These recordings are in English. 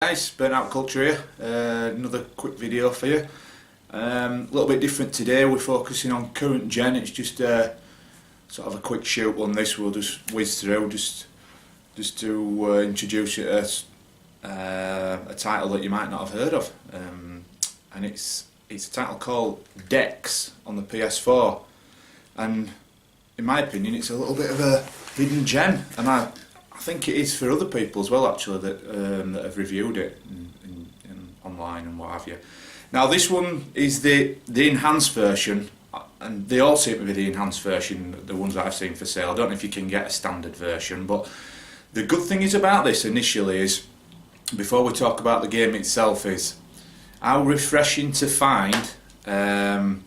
Guys, Burnout Culture here, another quick video for you. A little bit different today, we're focusing on current gen. It's just sort of a quick shoot one. This we'll just whiz through just to introduce you to a title that you might not have heard of, and it's a title called DEX on the PS4, and in my opinion it's a little bit of a hidden gem, and I think it is for other people as well actually that have reviewed it in online and what have you. Now this one is the enhanced version, and they all seem to be the enhanced version, the ones that I've seen for sale. I don't know if you can get a standard version, but the good thing is about this initially is, before we talk about the game itself, is how refreshing to find that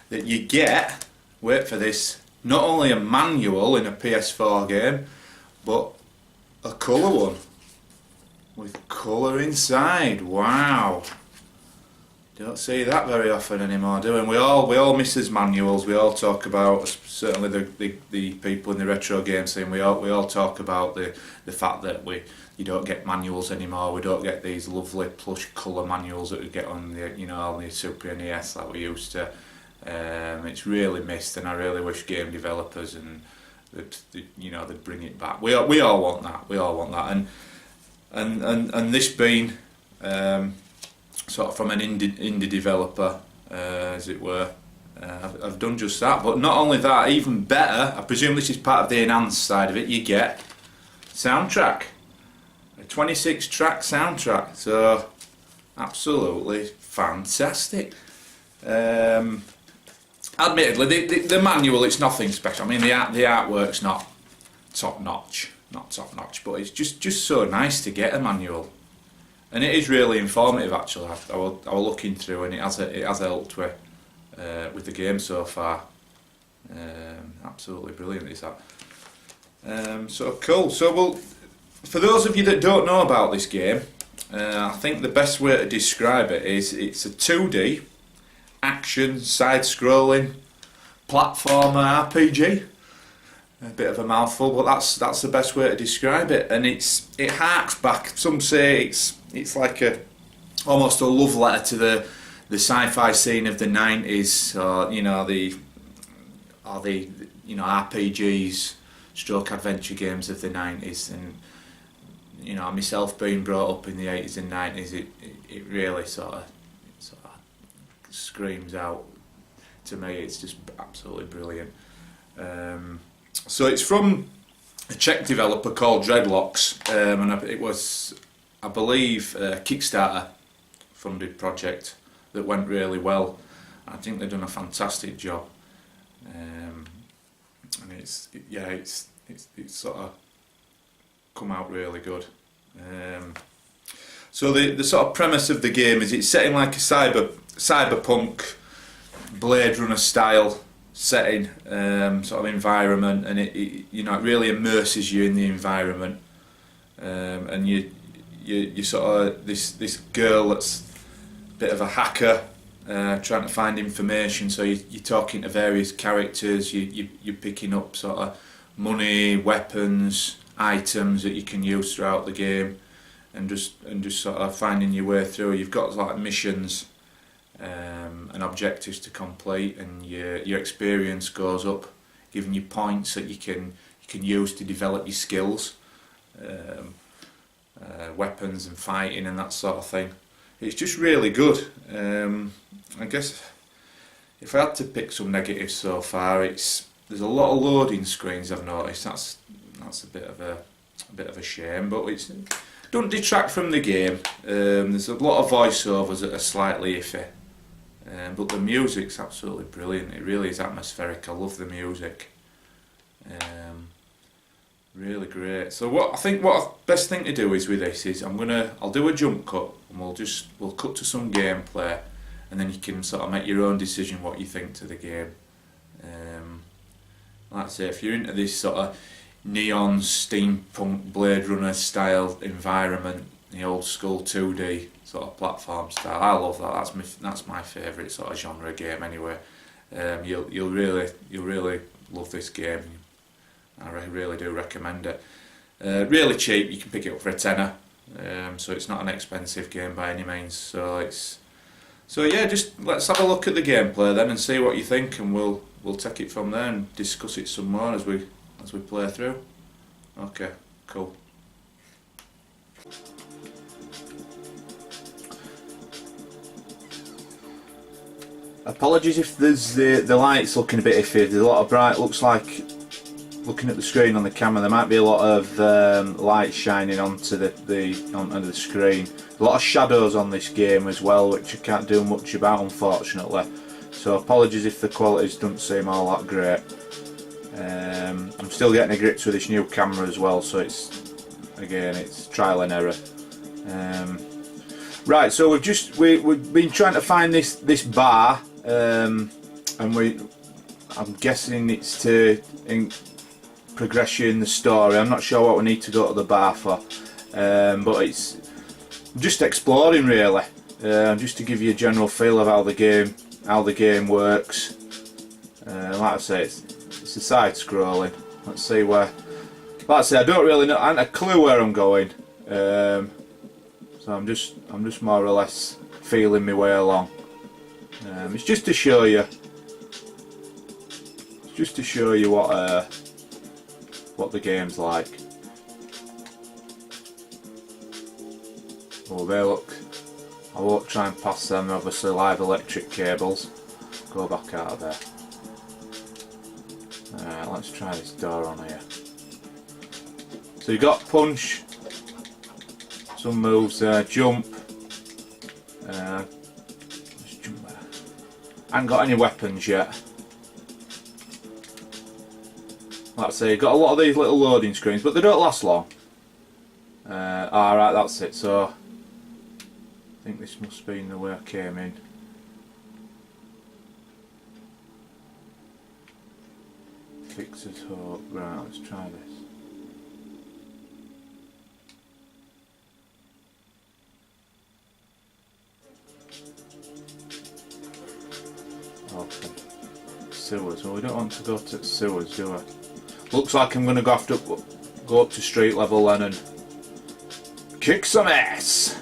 you get, wait for this, not only a manual in a PS4 game, but a colour one with colour inside. Wow, don't see that very often anymore, do we? We all miss as manuals. We all talk about, certainly the people in the retro game scene, we all talk about the fact that you don't get manuals anymore. We don't get these lovely plush colour manuals that we get on the Super NES like we used to. It's really missed, and I really wish game developers they'd bring it back. We all want that. We all want that, and this being sort of from an indie developer, as it were, I've done just that. But not only that, even better, I presume this is part of the enhanced side of it. You get soundtrack, a 26-track soundtrack. So absolutely fantastic. Admittedly, the manual, it's nothing special. I mean, the artwork's not top notch, but it's just so nice to get a manual, and it is really informative. Actually, I was looking through, and it has helped with the game so far. Absolutely brilliant is that. So cool. So for those of you that don't know about this game, I think the best way to describe it is it's a 2D. Action, side-scrolling, platformer RPG. A bit of a mouthful, but that's the best way to describe it. And it harks back. Some say it's like almost a love letter to the sci-fi scene of the 90s, or the RPGs, stroke adventure games of the 90s. And myself being brought up in the 80s and 90s, it really sort of screams out to me. It's just absolutely brilliant. So it's from a Czech developer called Dreadlocks, and it was, I believe, a Kickstarter funded project that went really well. I think they've done a fantastic job, and it's sort of come out really good. So the sort of premise of the game is it's set in like a cyberpunk Blade Runner style setting, sort of environment, and it really immerses you in the environment, and you sort of this girl that's a bit of a hacker, trying to find information. So you're talking to various characters. You're picking up sort of money, weapons, items that you can use throughout the game, and just sort of finding your way through. You've got like missions and objectives to complete, and your experience goes up, giving you points that you can use to develop your skills, weapons and fighting and that sort of thing. It's just really good. I guess if I had to pick some negatives so far, there's a lot of loading screens. I've noticed that's a bit of a shame, but it doesn't detract from the game. There's a lot of voiceovers that are slightly iffy. But the music's absolutely brilliant. It really is atmospheric. I love the music. Really great. So what the best thing to do is with this is I'll do a jump cut, and we'll cut to some gameplay, and then you can sort of make your own decision what you think to the game. Like I say, if you're into this sort of neon steampunk Blade Runner style environment, the old school 2D sort of platform style, I love that. That's my favourite sort of genre game anyway. You'll really love this game. I really do recommend it. Really cheap. You can pick it up for a tenner. so it's not an expensive game by any means. So yeah, just let's have a look at the gameplay then and see what you think, and we'll take it from there and discuss it some more as we play through. Okay, cool. Apologies if there's the light's looking a bit iffy. There's a lot of bright. Looks like, looking at the screen on the camera, there might be a lot of light shining onto the screen. A lot of shadows on this game as well, which I can't do much about, unfortunately. So apologies if the quality doesn't seem all that great. I'm still getting a grips with this new camera as well, so it's trial and error. Right, so we've been trying to find this bar, and I'm guessing it's to progression the story. I'm not sure what we need to go to the bar for, but it's just exploring really, just to give you a general feel of how the game works. Like I say, it's a side scrolling. Let's see where. Like I say, I don't really know. I haven't a clue where I'm going, so I'm just more or less feeling my way along. It's just to show you. It's just to show you what the game's like. Oh, there, look. I won't try and pass them, obviously live electric cables. Go back out of there. Let's try this door on here. So you got punch, some moves there, jump. Let's jump there. I haven't got any weapons yet. Like I say, you've got a lot of these little loading screens, but they don't last long. Alright, that's it. So I think this must be the way I came in. Fixer's hook. Right, let's try this. Open. Sewers. Well, we don't want to go to sewers, do we? Looks like I'm going to have to go up to street level then and kick some ass.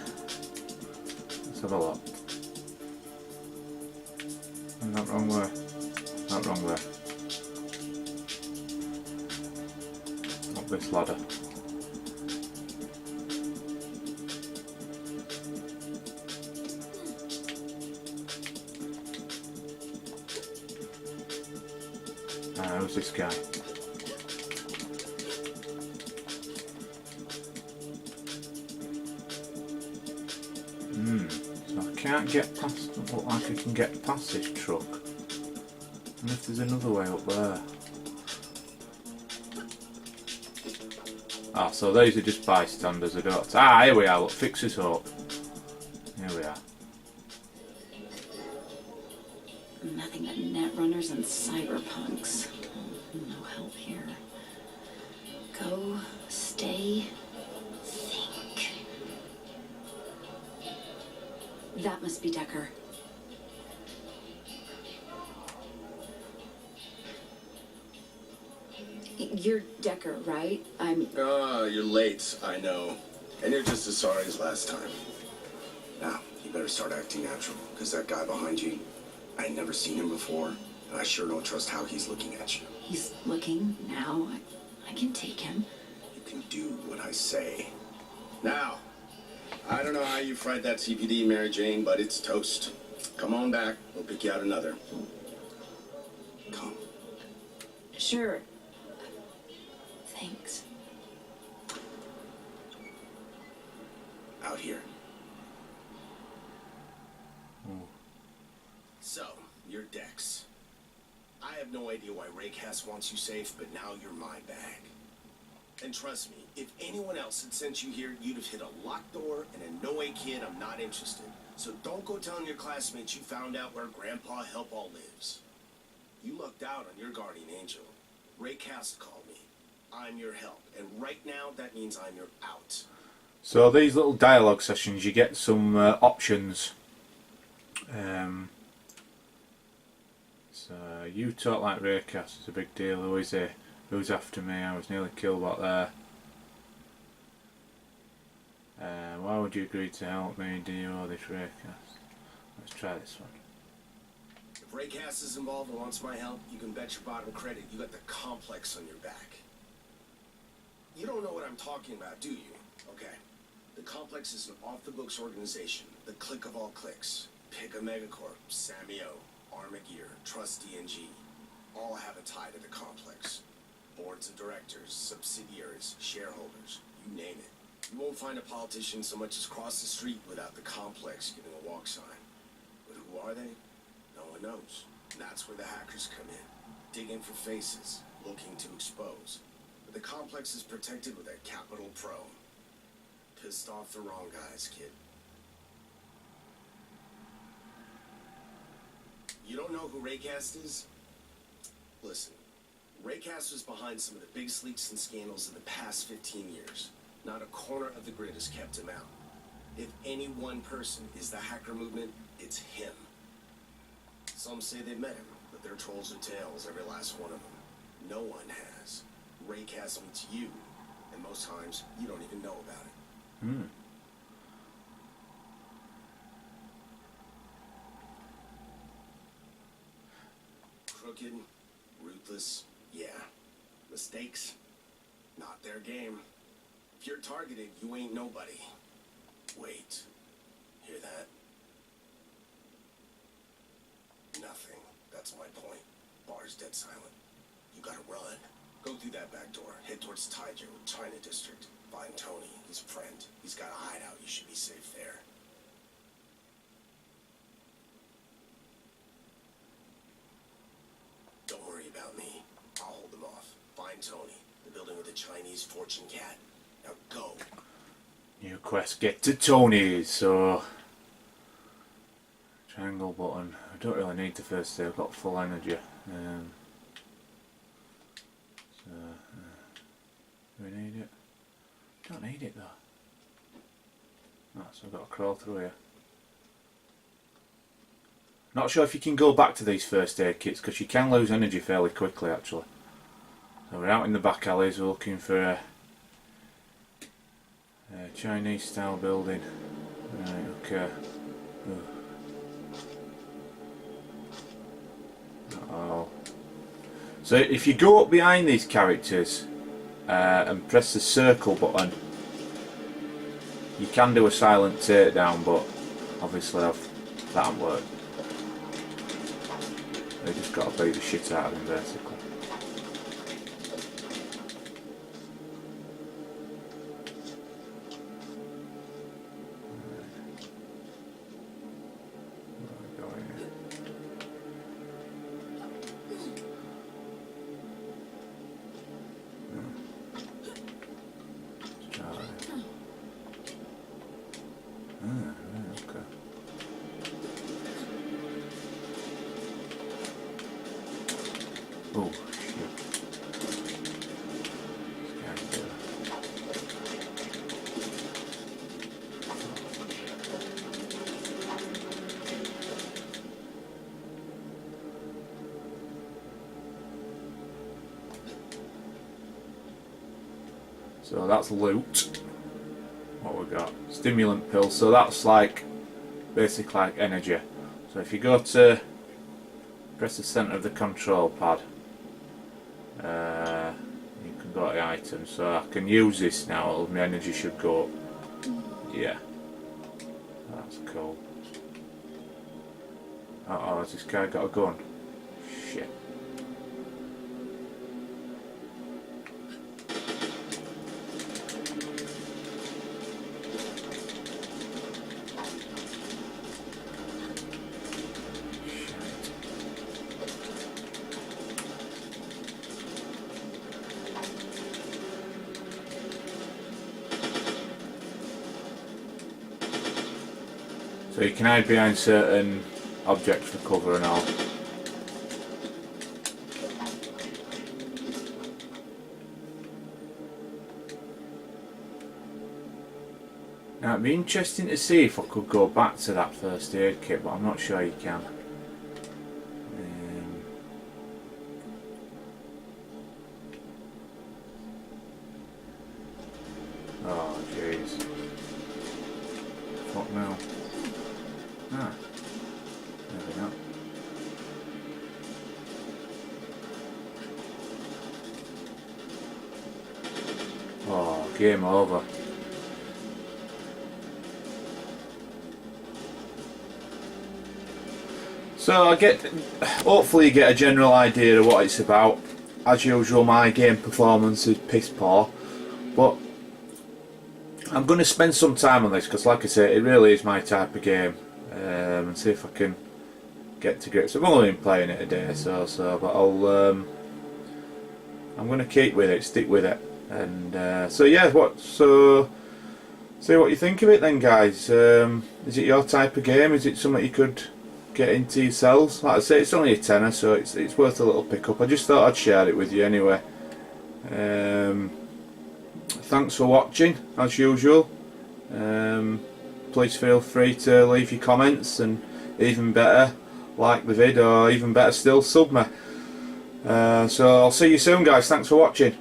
Let's have a look. Not wrong way. Not wrong way. Up this ladder. Who's this guy? So I can't get past, doesn't look like I can get past this truck. And if there's another way up there. Ah, so these are just bystanders, I don't. Ah, here we are, look, fix this up. Here we are. Nothing but net runners and cyberpunks. No help here. Go, stay, think. That must be Decker. You're Decker, right? You're late, I know. And you're just as sorry as last time. Now, you better start acting natural, because that guy behind you, I ain't never seen him before, and I sure don't trust how he's looking at you. He's looking now. I can take him. You can do what I say. Now, I don't know how you fried that CPD, Mary Jane, but it's toast. Come on back. We'll pick you out another. Come. Sure. Thanks. Out here. So, you're Dex. I have no idea why Raycast wants you safe, but now you're my bag. And trust me, if anyone else had sent you here, you'd have hit a locked door and a no-way kid, I'm not interested. So don't go telling your classmates you found out where Grandpa Helpall lives. You lucked out on your guardian angel. Raycast called me. I'm your help, and right now that means I'm your out. So these little dialogue sessions, you get some options. So you talk like Raycast, it's a big deal. Who is he? Who's after me? I was nearly killed back there. Why would you agree to help me do all this raycast? Let's try this one. If Raycast is involved and wants my help, you can bet your bottom credit you got the complex on your back. You don't know what I'm talking about, do you? Okay. The complex is an off-the-books organization, the click of all clicks. Pick a megacorp, Samio, Armagear, Trust DNG. All have a tie to the complex. Boards of directors, subsidiaries, shareholders, you name it. You won't find a politician so much as cross the street without the complex giving a walk sign. But who are they? No one knows. And that's where the hackers come in. Digging for faces, looking to expose. But the complex is protected with a capital Pro. Pissed off the wrong guys, kid. You don't know who Raycast is? Listen, Raycast was behind some of the big leaks and scandals of the past 15 years. Not a corner of the grid has kept him out. If any one person is the hacker movement, it's him. Some say they met him, but they're trolls of tales, every last one of them. No one has. Raycast meets you, and most times, you don't even know about it. Hmm. Crooked, ruthless, yeah. Mistakes, not their game. If you're targeted, you ain't nobody. Wait. Hear that? Nothing. That's my point. Bar's dead silent. You gotta run. Go through that back door. Head towards Taiju, China District. Find Tony. He's a friend. He's got a hideout. You should be safe there. Don't worry about me. I'll hold them off. Find Tony. The building with the Chinese fortune cat. Now go. New quest, get to Tony's. So triangle button. I don't really need the first aid. I've got full energy. Do we need it? Don't need it though. Oh, so I've got to crawl through here. Not sure if you can go back to these first aid kits because you can lose energy fairly quickly actually. So we're out in the back alleys, we're looking for a Chinese style building. Right, okay. Uh-oh. So if you go up behind these characters and press the circle button, you can do a silent takedown, but obviously that hasn't worked. They just got to beat the shit out of him basically. Oh, shit. So that's loot. What we got? Stimulant pill. So that's like basically like energy. So if you go to press the center of the control pad, you can go to the items. So I can use this now. My energy should go up. Yeah, that's cool. Uh-oh, has this guy got a gun? Shit. So you can hide behind certain objects for cover and all. Now it'd be interesting to see if I could go back to that first aid kit, but I'm not sure you can. Oh jeez. fuck now? Ah, there we go. Oh, game over. So hopefully you get a general idea of what it's about. As usual, my game performance is piss poor, but I'm going to spend some time on this because, like I say, it really is my type of game, and see if I can get to grips. I've only been playing it a day or so, but I'm going to keep with it, stick with it, and so yeah. See what you think of it then, guys. Is it your type of game? Is it something you could get into yourselves? Like I say, it's only a tenner, so it's worth a little pick up. I just thought I'd share it with you anyway. Thanks for watching, as usual. Please feel free to leave your comments, and even better, like the vid, or even better still, sub me. So I'll see you soon, guys. Thanks for watching.